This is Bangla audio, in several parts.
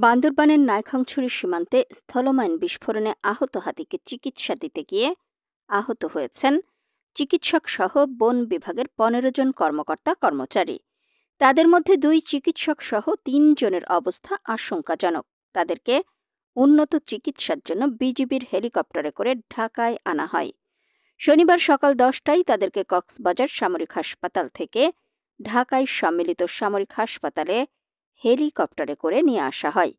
বান্দরবানের নাইখাংছড়ি সীমান্তে স্থলমাইন বিস্ফোরণে আহত হাতিকে চিকিৎসা দিতে গিয়ে আহত হয়েছেন চিকিৎসক সহ বন বিভাগের ১৫ জন কর্মকর্তা কর্মচারী। তাদের মধ্যে ২ চিকিৎসক সহ ৩ জনের অবস্থা আশঙ্কাজনক। তাদেরকে উন্নত চিকিৎসার জন্য বিজিবির হেলিকপ্টারে করে ঢাকায় আনা হয়। শনিবার সকাল ১০টায় তাদেরকে কক্সবাজার সামরিক হাসপাতাল থেকে ঢাকায় সম্মিলিত সামরিক হাসপাতালে হেলিকপ্টারে করে নিয়ে আসা হয়।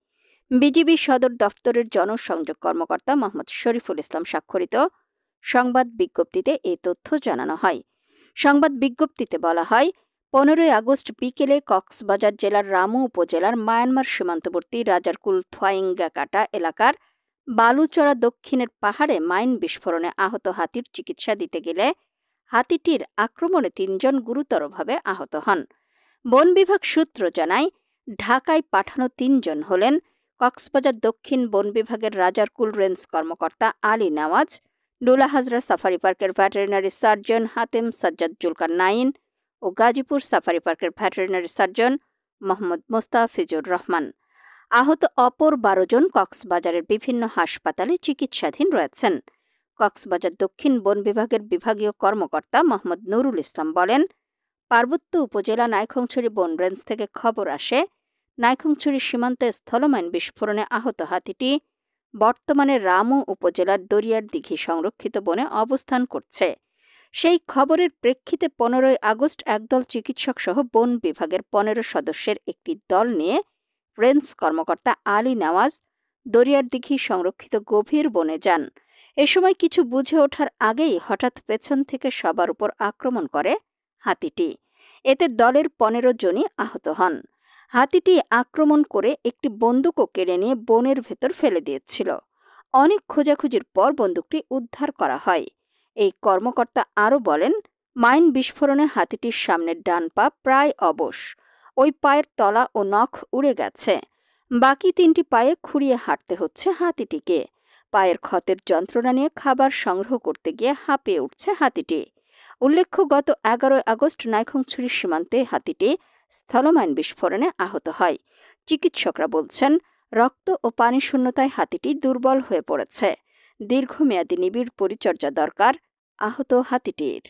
বিজিবি সদর দফতরের জনসংযোগ কর্মকর্তা মোহাম্মদ শরীফুল ইসলাম স্বাক্ষরিত সংবাদ বিজ্ঞপ্তিতে এই তথ্য জানানো হয়। সংবাদ বিজ্ঞপ্তিতে বলা হয়, ১৫ই আগস্ট বিকেলে কক্সবাজার জেলার রামু উপজেলার মায়ানমার সীমান্তবর্তী রাজারকুল থোয়াইঙ্গাকাটা এলাকার বালুচড়া দক্ষিণের পাহাড়ে মাইন বিস্ফোরণে আহত হাতির চিকিৎসা দিতে গেলে হাতিটির আক্রমণে ৩ জন গুরুতরভাবে আহত হন। বন বিভাগ সূত্র জানায়, ঢাকায় পাঠানো ৩ জন হলেন কক্সবাজার দক্ষিণ বন বিভাগের রাজারকুল রেঞ্জ কর্মকর্তা আলী নওয়াজ, ডোলা হাজরা সাফারি পার্কের ভেটেরিনারি সার্জন হাতেম সাজ্জাদ জুলকার নাইন ও গাজীপুর সাফারি পার্কের ভেটেরিনারি সার্জন মোহাম্মদ মোস্তাফিজুর রহমান। আহত অপর ১২ জন কক্সবাজারের বিভিন্ন হাসপাতালে চিকিৎসাধীন রয়েছেন। কক্সবাজার দক্ষিণ বন বিভাগের বিভাগীয় কর্মকর্তা মোহাম্মদ নুরুল ইসলাম বলেন, পার্বত্য উপজেলা নাইখাংছড়ি বন রেঞ্জ থেকে খবর আসে, নাইখাংছড়ি সীমান্তে স্থলমাইন বিস্ফোরণে আহত হাতিটি বর্তমানে রামু উপজেলার দরিয়ার দিঘি সংরক্ষিত বনে অবস্থান করছে। সেই খবরের প্রেক্ষিতে ১৫ই আগস্ট একদল চিকিৎসক সহ বন বিভাগের ১৫ সদস্যের একটি দল নিয়ে রেঞ্জ কর্মকর্তা আলী নওয়াজ দরিয়ার দিঘি সংরক্ষিত গভীর বনে যান। এ সময় কিছু বুঝে ওঠার আগেই হঠাৎ পেছন থেকে সবার উপর আক্রমণ করে হাতিটি। এতে দলের ১৫ জনই আহত হন। হাতিটি আক্রমণ করে একটি বন্দুকও কেড়ে নিয়ে বনের ভেতর ফেলে দিয়েছিল। অনেক খোঁজাখুঁজির পর বন্দুকটি উদ্ধার করা হয়। এই কর্মকর্তা আরও বলেন, মাইন বিস্ফোরণে হাতিটির সামনের ডান পা প্রায় অবশ। ওই পায়ের তলা ও নখ উড়ে গেছে। বাকি ৩টি পায়ে খুঁড়িয়ে হাঁটতে হচ্ছে হাতিটিকে। পায়ের ক্ষতের যন্ত্রণা নিয়ে খাবার সংগ্রহ করতে গিয়ে হাঁপিয়ে উঠছে হাতিটি। উল্লেখ্য, গত ১১ আগস্ট নাইখাংছড়ি সীমান্তে হাতিটি স্থলমাইন বিস্ফোরণে আহত হয়। চিকিৎসকরা বলছেন, রক্ত ও পানি শূন্যতায় হাতিটি দুর্বল হয়ে পড়েছে। দীর্ঘমেয়াদী নিবিড় পরিচর্যা দরকার আহত হাতিটির।